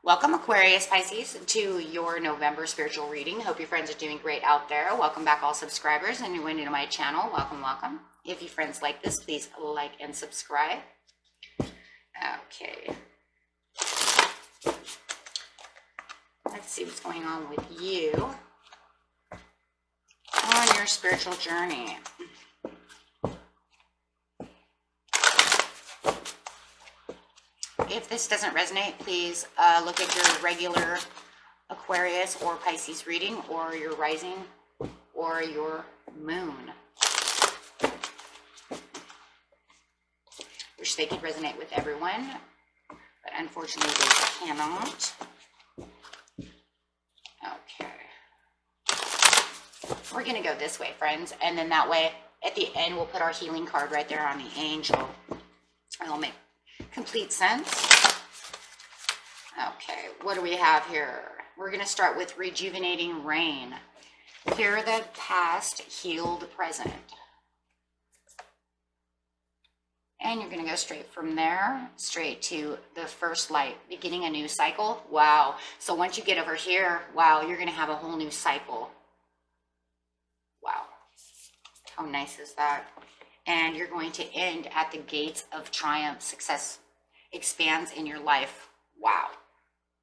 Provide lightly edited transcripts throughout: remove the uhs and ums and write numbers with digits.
Welcome Aquarius, Pisces, to your November spiritual reading. Hope your friends are doing great out there. Welcome back all subscribers and anyone new to my channel. Welcome, welcome. If you friends like this, please like and subscribe. Okay. Let's see what's going on with you on your spiritual journey. If this doesn't resonate, please look at your regular Aquarius or Pisces reading, or your rising or your moon. Wish they could resonate with everyone, but unfortunately they cannot. Okay. We're going to go this way, friends, and then that way at the end we'll put our healing card right there on the angel. It'll make complete sense. Okay, what do we have here? We're going to start with rejuvenating rain. Clear the past, heal the present. And you're going to go straight from there, straight to the first light, beginning a new cycle. Wow. So once you get over here, wow, you're going to have a whole new cycle. Wow. How nice is that? And you're going to end at the gates of triumph. Success expands in your life. Wow.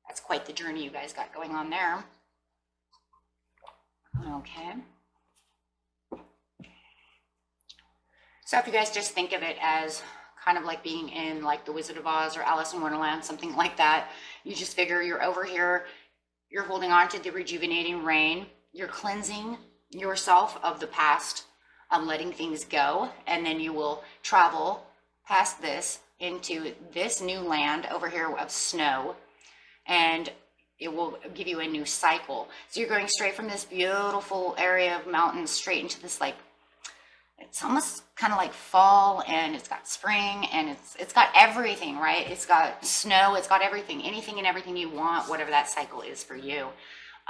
That's quite the journey you guys got going on there. Okay. So if you guys just think of it as kind of like being in like the Wizard of Oz or Alice in Wonderland, something like that, you just figure you're over here, you're holding on to the rejuvenating rain, you're cleansing yourself of the past, letting things go, and then you will travel past this into this new land over here of snow, and it will give you a new cycle. So you're going straight from this beautiful area of mountains straight into this, like, it's almost kind of like fall, and it's got spring, and it's got everything, right? It's got snow, it's got everything, anything and everything you want, whatever that cycle is for you.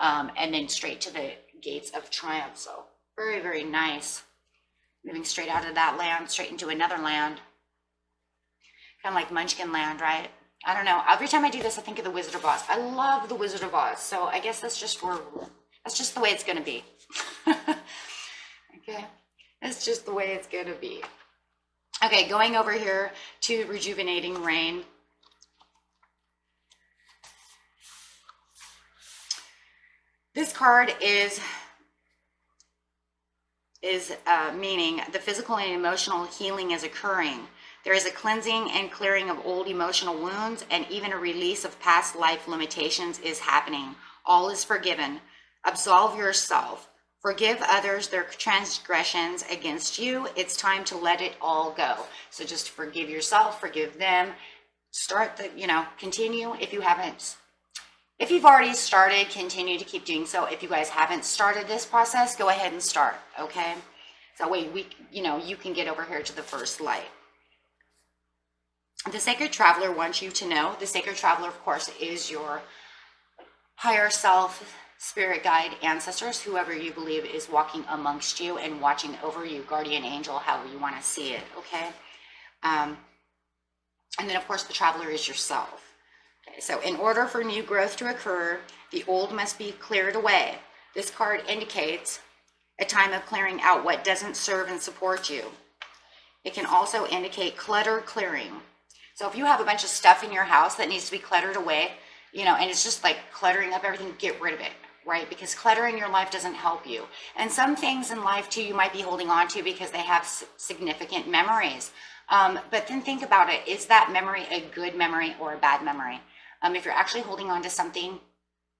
And then straight to the gates of triumph. So very, very nice. Moving straight out of that land, straight into another land. Kind of like Munchkin land, right? I don't know. Every time I do this, I think of the Wizard of Oz. I love the Wizard of Oz. So I guess that's just the way it's going to be. Okay. That's just the way it's going to be. Okay, going over here to rejuvenating rain. This card is meaning the physical and emotional healing is occurring. There is a cleansing and clearing of old emotional wounds, and even a release of past life limitations is happening. All is forgiven. Absolve yourself. Forgive others their transgressions against you. It's time to let it all go. So just forgive yourself, forgive them. Start the, continue. If you've already started, continue to keep doing so. If you guys haven't started this process, go ahead and start, okay? So that way you can get over here to the first light. The Sacred Traveler wants you to know, the Sacred Traveler, of course, is your higher self, spirit guide, ancestors, whoever you believe is walking amongst you and watching over you, guardian angel, however you want to see it, okay? And then, of course, the Traveler is yourself. Okay, so in order for new growth to occur, the old must be cleared away. This card indicates a time of clearing out what doesn't serve and support you. It can also indicate clutter clearing. So if you have a bunch of stuff in your house that needs to be cluttered away, and it's just like cluttering up everything, get rid of it, right? Because clutter in your life doesn't help you. And some things in life too, you might be holding on to because they have significant memories. But then think about it. Is that memory a good memory or a bad memory? If you're actually holding on to something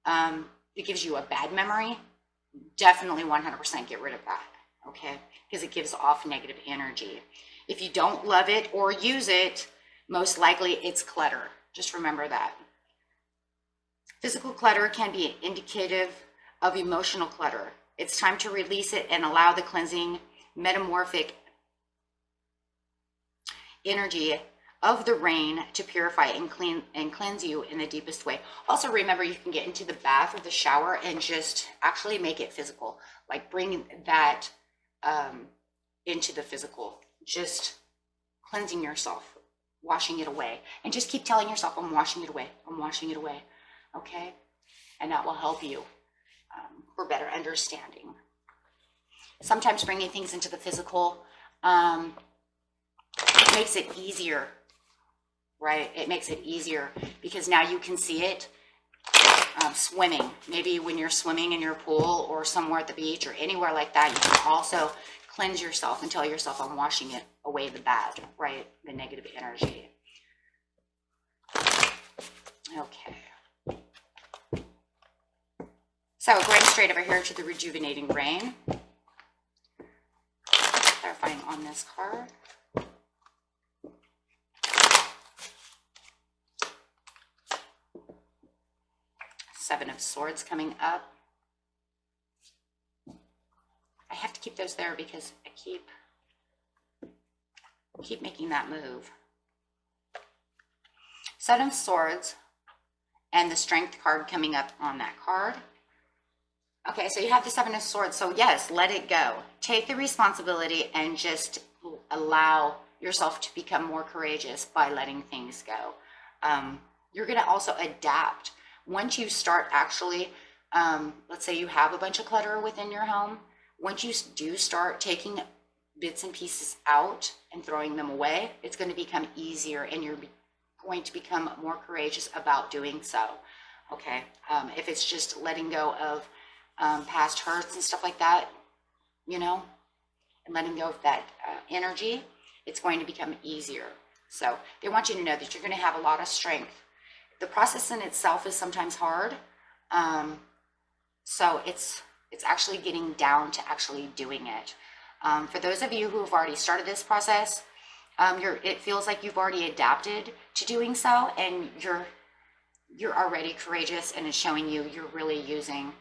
that gives you a bad memory, definitely 100% get rid of that, okay? Because it gives off negative energy. If you don't love it or use it, most likely it's clutter. Just remember that. Physical clutter can be indicative of emotional clutter. It's time to release it and allow the cleansing, metamorphic energy of the rain to purify and cleanse you in the deepest way. Also remember, you can get into the bath or the shower and just actually make it physical. Like bring that into the physical. Just cleansing yourself, washing it away, and just keep telling yourself, I'm washing it away, I'm washing it away, okay? And that will help you for better understanding. Sometimes bringing things into the physical makes it easier, right? It makes it easier because now you can see it. Swimming, maybe when you're swimming in your pool or somewhere at the beach or anywhere like that, you can also cleanse yourself and tell yourself, I'm washing it away, the bad, right? The negative energy. Okay. So going straight over here to the rejuvenating rain. Clarifying on this card. Seven of Swords coming up. I have to keep those there because I keep making that move. Seven of Swords and the Strength card coming up on that card. Okay, so you have the Seven of Swords. So yes, let it go. Take the responsibility and just allow yourself to become more courageous by letting things go. You're going to also adapt. Once you start actually, let's say you have a bunch of clutter within your home, once you do start taking bits and pieces out and throwing them away, it's going to become easier and you're going to become more courageous about doing so, okay? If it's just letting go of past hurts and stuff like that, you know, and letting go of that energy, it's going to become easier. So they want you to know that you're going to have a lot of strength. The process in itself is sometimes hard. So it's actually getting down to actually doing it. For those of you who have already started this process, it feels like you've already adapted to doing so, and you're already courageous, and it's showing you're really using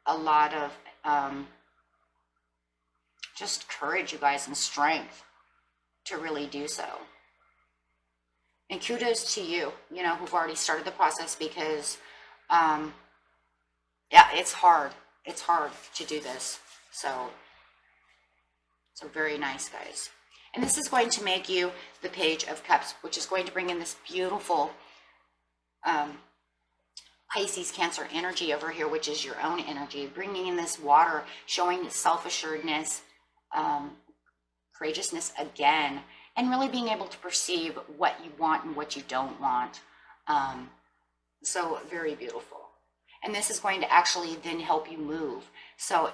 a lot of just courage, you guys, and strength to really do so. And kudos to you, you know, who've already started the process because, yeah, it's hard. It's hard to do this. So very nice, guys. And this is going to make you the Page of Cups, which is going to bring in this beautiful Pisces, Cancer energy over here, which is your own energy, bringing in this water, showing self-assuredness, courageousness again, and really being able to perceive what you want and what you don't want. So very beautiful. And this is going to actually then help you move. So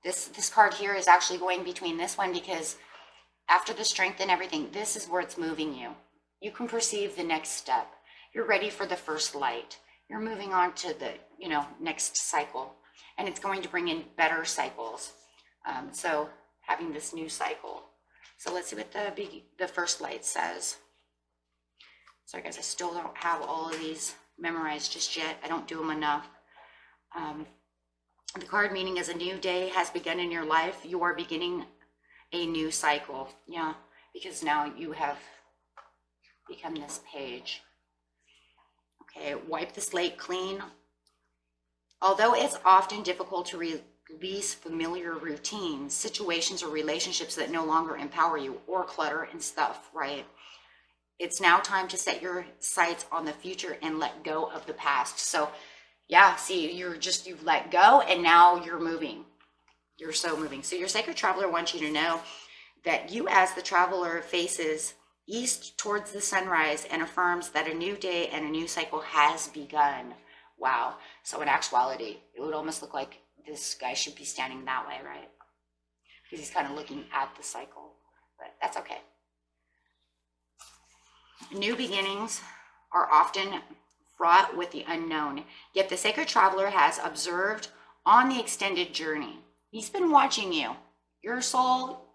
this card here is actually going between this one, because after the Strength and everything, this is where it's moving you. You can perceive the next step. You're ready for the first light. You're moving on to the, you know, next cycle, and it's going to bring in better cycles. So having this new cycle. So let's see what the first light says. Sorry guys, I still don't have all of these memorized just yet. I don't do them enough. The card meaning is a new day has begun in your life. You are beginning a new cycle. Yeah, because now you have become this page. Okay, wipe the slate clean. Although it's often difficult to release familiar routines, situations, or relationships that no longer empower you, or clutter and stuff, right? It's now time to set your sights on the future and let go of the past. So yeah, see, you've let go, and now you're moving. You're so moving. So your sacred traveler wants you to know that you, as the traveler, faces east towards the sunrise and affirms that a new day and a new cycle has begun. Wow. So in actuality, it would almost look like this guy should be standing that way, right? Because he's kind of looking at the cycle, but that's okay. New beginnings are often fraught with the unknown, yet the sacred traveler has observed on the extended journey. He's been watching you, your soul,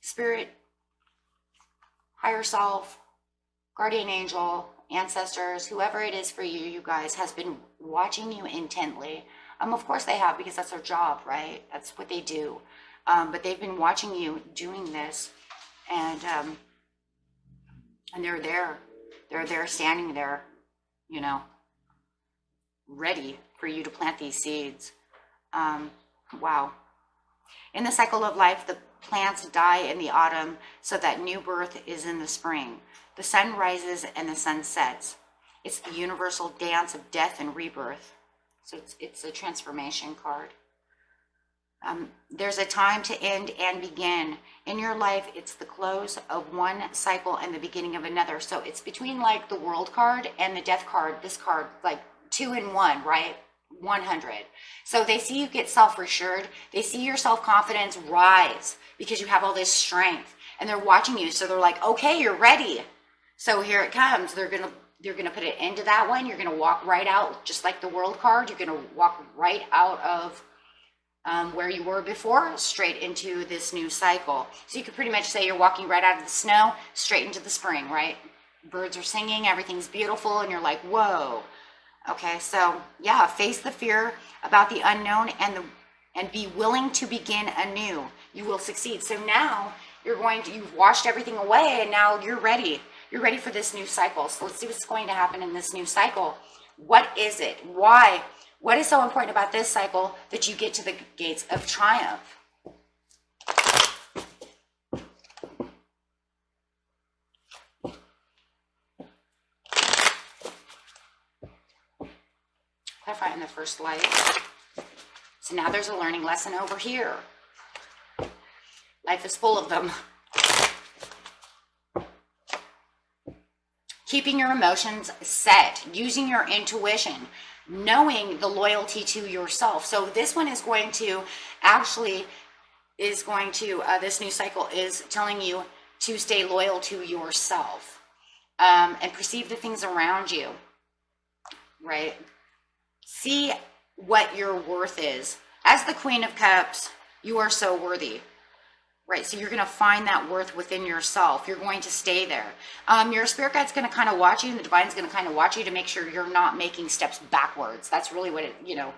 spirit, higher self, guardian angel, ancestors, whoever it is for you, you guys, has been watching you intently. Of course they have, because that's their job, right? That's what they do. But they've been watching you doing this, and they're there. They're there, standing there, you know, ready for you to plant these seeds. Wow. In the cycle of life, the plants die in the autumn so that new birth is in the spring. The sun rises and the sun sets. It's the universal dance of death and rebirth. So it's a transformation card. There's a time to end and begin. In your life, it's the close of one cycle and the beginning of another. So it's between like the world card and the death card, this card, like 2 in 1, right? 100. So they see you get self-assured. They see your self-confidence rise because you have all this strength, and they're watching you. So they're like, okay, you're ready. So here it comes. They're going to put an end to that one. You're going to walk right out, just like the world card. You're going to walk right out of where you were before, straight into this new cycle. So you could pretty much say you're walking right out of the snow, straight into the spring, right? Birds are singing, everything's beautiful, and you're like, whoa. Okay, so yeah, face the fear about the unknown and be willing to begin anew. You will succeed. So now you've washed everything away, and now you're ready. You're ready for this new cycle. So let's see what's going to happen in this new cycle. What is it? Why? What is so important about this cycle that you get to the gates of triumph? Clarify in the first light. So now there's a learning lesson over here. Life is full of them. Keeping your emotions set, using your intuition, knowing the loyalty to yourself. So this one is going to this new cycle is telling you to stay loyal to yourself and perceive the things around you, right? See what your worth is. As the Queen of Cups, you are so worthy. Right, so you're going to find that worth within yourself. You're going to stay there. Your spirit guide's going to kind of watch you, and the divine's going to kind of watch you to make sure you're not making steps backwards. That's really what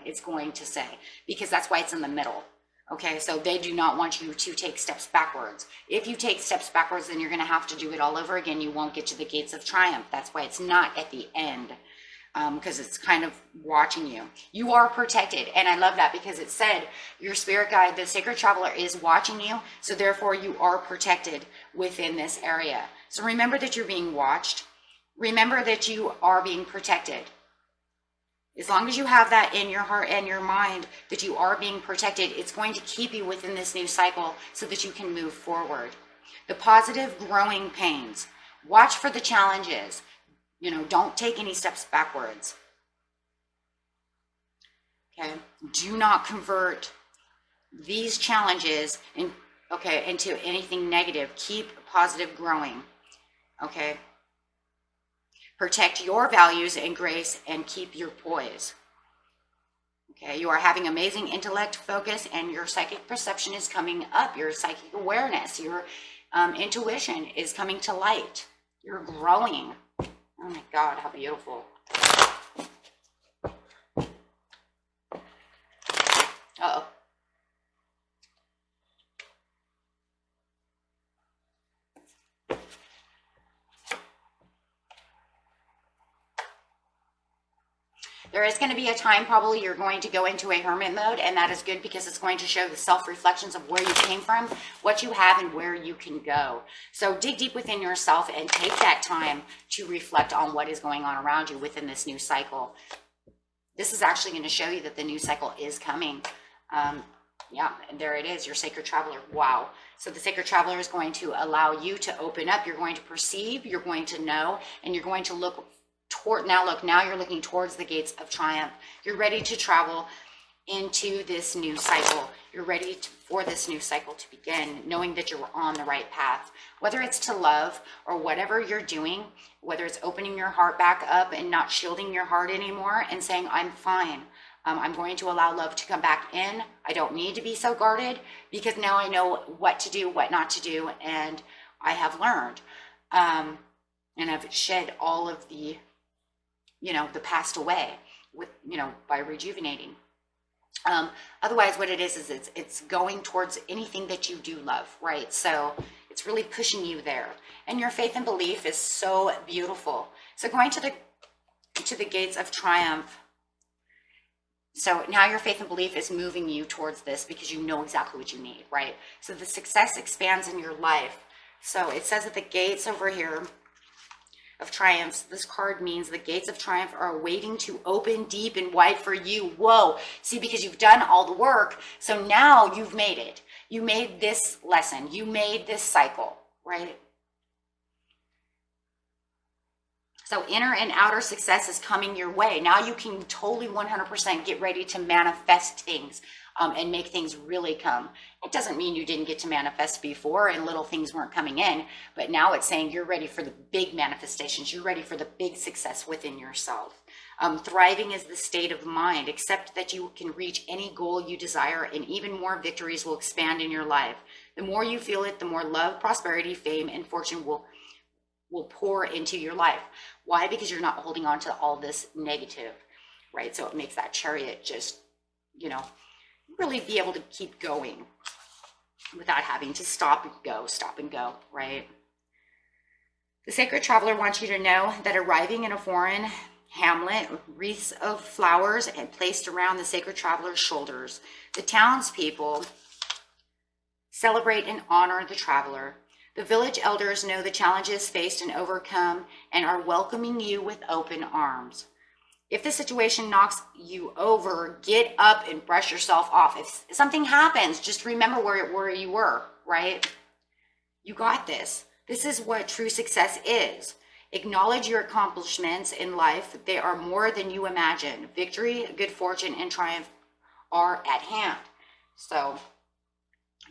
it's going to say, because that's why it's in the middle. Okay, so they do not want you to take steps backwards. If you take steps backwards, then you're going to have to do it all over again. You won't get to the gates of triumph. That's why it's not at the end. Because it's kind of watching you. You are protected, and I love that because it said your spirit guide, the sacred traveler, is watching you, so therefore you are protected within this area. So remember that you're being watched. Remember that you are being protected. As long as you have that in your heart and your mind that you are being protected, it's going to keep you within this new cycle so that you can move forward. The positive growing pains. Watch for the challenges. Don't take any steps backwards. Okay. Do not convert these challenges into anything negative. Keep positive growing. Okay. Protect your values and grace and keep your poise. Okay. You are having amazing intellect, focus, and your psychic perception is coming up. Your psychic awareness, your intuition is coming to light. You're growing. Oh my God, how beautiful. Uh-oh. There is going to be a time probably you're going to go into a hermit mode, and that is good because it's going to show the self-reflections of where you came from, what you have, and where you can go. So dig deep within yourself and take that time to reflect on what is going on around you within this new cycle. This is actually going to show you that the new cycle is coming. Yeah, and there it is, your sacred traveler. Wow. So the sacred traveler is going to allow you to open up. You're going to perceive, you're going to know, and you're going to look toward. Now you're looking towards the gates of triumph. You're ready to travel into this new cycle. You're ready for this new cycle to begin, knowing that you're on the right path. Whether it's to love or whatever you're doing, whether it's opening your heart back up and not shielding your heart anymore and saying, I'm fine. I'm going to allow love to come back in. I don't need to be so guarded because now I know what to do, what not to do, and I have learned. And I've shed all of the, the past away with, by rejuvenating. Otherwise, what it is it's going towards anything that you do love, right? So it's really pushing you there. And your faith and belief is so beautiful. So going to the gates of triumph. So now your faith and belief is moving you towards this because you know exactly what you need, right? So the success expands in your life. So it says at the gates over here, of Triumphs. This card means the gates of triumph are waiting to open deep and wide for you. Whoa. See, because you've done all the work. So now you've made it. You made this lesson. You made this cycle, right? So inner and outer success is coming your way. Now you can totally 100% get ready to manifest things and make things really come. It doesn't mean you didn't get to manifest before and little things weren't coming in, but now it's saying you're ready for the big manifestations. You're ready for the big success within yourself. Thriving is the state of mind. Accept that you can reach any goal you desire, and even more victories will expand in your life. The more you feel it, the more love, prosperity, fame, and fortune will pour into your life. Why? Because you're not holding on to all this negative, right? So it makes that chariot just, you know, really be able to keep going without having to stop and go, right? The sacred traveler wants you to know that arriving in a foreign hamlet, wreaths of flowers and placed around the sacred traveler's shoulders. The townspeople celebrate and honor the traveler. The village elders know the challenges faced and overcome and are welcoming you with open arms. If the situation knocks you over, get up and brush yourself off. If something happens, just remember where you were, right? You got this. This is what true success is. Acknowledge your accomplishments in life. They are more than you imagine. Victory, good fortune, and triumph are at hand. So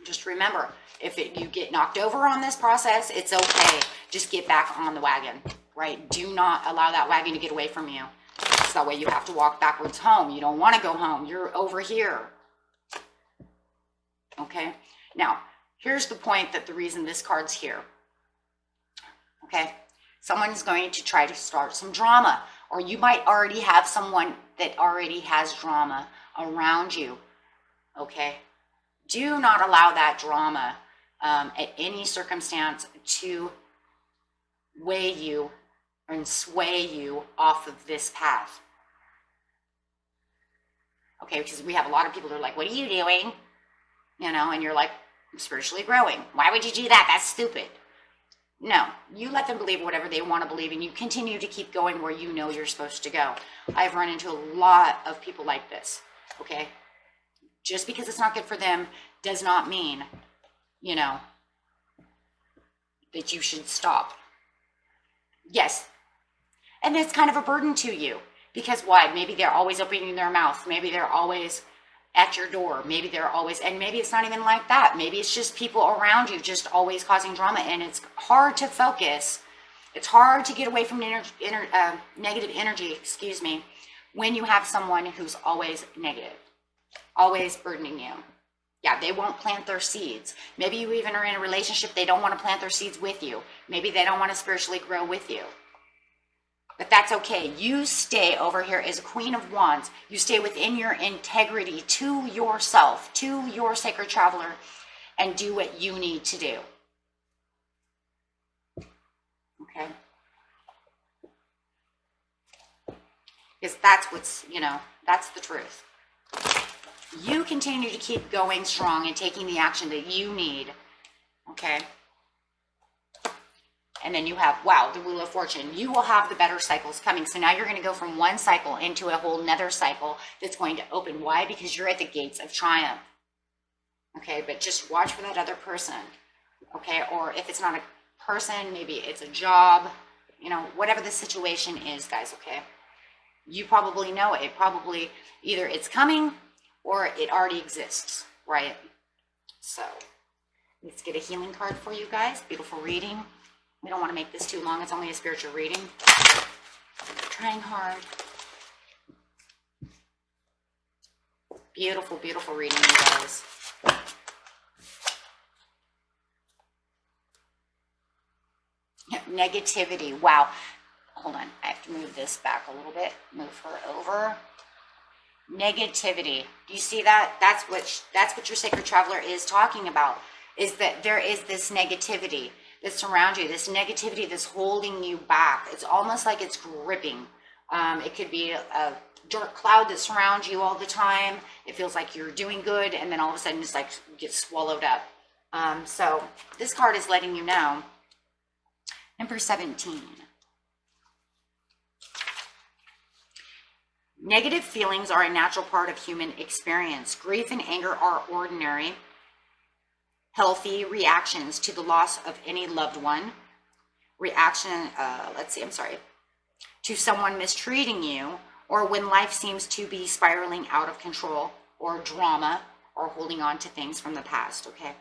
just remember, if you get knocked over on this process, it's okay. Just get back on the wagon, right? Do not allow that wagon to get away from you. So that way you have to walk backwards home. You don't want to go home. You're over here. Okay? Now, here's the point that the reason this card's here. Okay? Someone is going to try to start some drama, or you might already have someone that already has drama around you. Okay? Do not allow that drama at any circumstance to weigh you and sway you off of this path. Okay, because we have a lot of people that are like, what are you doing? You know, and you're like, I'm spiritually growing. Why would you do that? That's stupid. No, you let them believe whatever they want to believe, and you continue to keep going where you know you're supposed to go. I've run into a lot of people like this, okay? Just because it's not good for them does not mean, you know, that you should stop. Yes. And it's kind of a burden to you. Because why? Maybe they're always opening their mouth. Maybe they're always at your door. Maybe they're always, and maybe it's not even like that. Maybe it's just people around you just always causing drama, and it's hard to focus. It's hard to get away from negative energy, when you have someone who's always negative, always burdening you. Yeah, they won't plant their seeds. Maybe you even are in a relationship, they don't want to plant their seeds with you. Maybe they don't want to spiritually grow with you. But that's okay. You stay over here as a Queen of Wands. You stay within your integrity to yourself, to your sacred traveler, and do what you need to do. Okay? Because that's what's, you know, that's the truth. You continue to keep going strong and taking the action that you need. Okay? And then you have, wow, the Wheel of Fortune. You will have the better cycles coming. So now you're going to go from one cycle into a whole nother cycle that's going to open. Why? Because you're at the gates of triumph. Okay, but just watch for that other person. Okay, or if it's not a person, maybe it's a job. You know, whatever the situation is, guys, okay? You probably know it. It probably, either it's coming or it already exists, right? So, let's get a healing card for you guys. Beautiful reading. We don't want to make this too long. It's only a spiritual reading. Trying hard. Beautiful, beautiful reading, you guys. Negativity. Wow. Hold on. I have to move this back a little bit. Move her over. Negativity. Do you see that? That's what your sacred traveler is talking about. Is that there is this negativity that surrounds you, this negativity that's holding you back. It's almost like it's gripping. It could be a dark cloud that surrounds you all the time. It feels like you're doing good, and then all of a sudden it's like gets swallowed up. So this card is letting you know. Number 17. Negative feelings are a natural part of human experience. Grief and anger are ordinary, healthy reactions to the loss of any loved one. To someone mistreating you, or when life seems to be spiraling out of control, or drama, or holding on to things from the past, okay?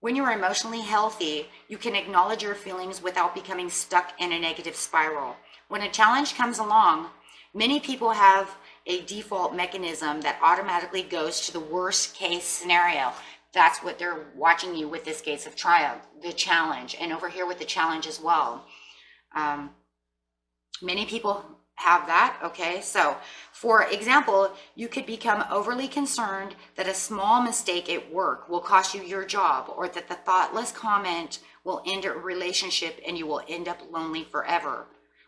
When you're emotionally healthy, you can acknowledge your feelings without becoming stuck in a negative spiral. When a challenge comes along, many people have a default mechanism that automatically goes to the worst case scenario. That's what they're watching you with this Gates of Triumph, the challenge, and over here with the challenge as well. Many people have that, okay? So, for example, you could become overly concerned that a small mistake at work will cost you your job, or that the thoughtless comment will end a relationship and you will end up lonely forever.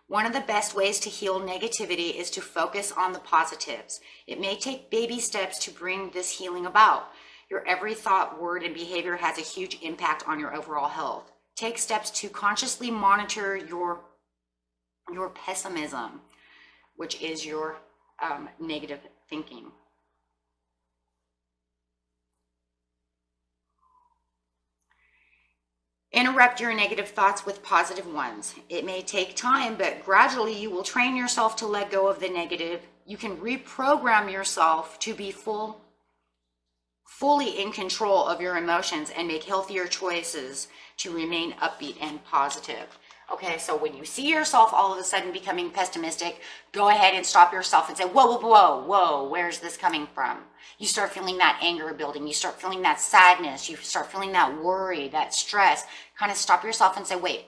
One of the best ways to heal negativity is to focus on the positives. It may take baby steps to bring this healing about. Your every thought, word, and behavior has a huge impact on your overall health. Take steps to consciously monitor your pessimism, which is your negative thinking. Interrupt your negative thoughts with positive ones. It may take time, but gradually you will train yourself to let go of the negative. You can reprogram yourself to be fully in control of your emotions and make healthier choices to remain upbeat and positive. Okay, so when you see yourself all of a sudden becoming pessimistic, go ahead and stop yourself and say, whoa, whoa, whoa, whoa, where's this coming from? You start feeling that anger building. You start feeling that sadness. You start feeling that worry, that stress. Kind of stop yourself and say, wait,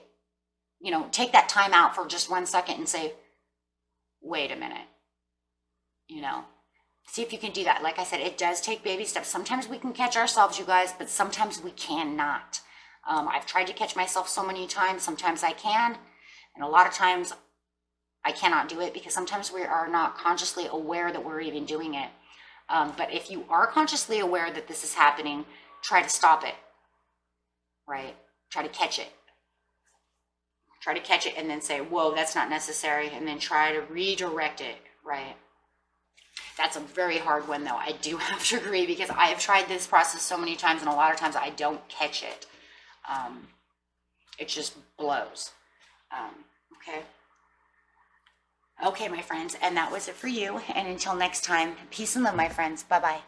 take that time out for just 1 second and say, wait a minute, see if you can do that. Like I said, it does take baby steps. Sometimes we can catch ourselves, you guys, but sometimes we cannot. I've tried to catch myself so many times. Sometimes I can, and a lot of times I cannot do it because sometimes we are not consciously aware that we're even doing it. But if you are consciously aware that this is happening, try to stop it, right? Try to catch it. Try to catch it and then say, whoa, that's not necessary, and then try to redirect it, right? That's a very hard one, though. I do have to agree because I have tried this process so many times, and a lot of times I don't catch it. It just blows. Okay, my friends, and that was it for you. And until next time, peace and love, my friends. Bye-bye.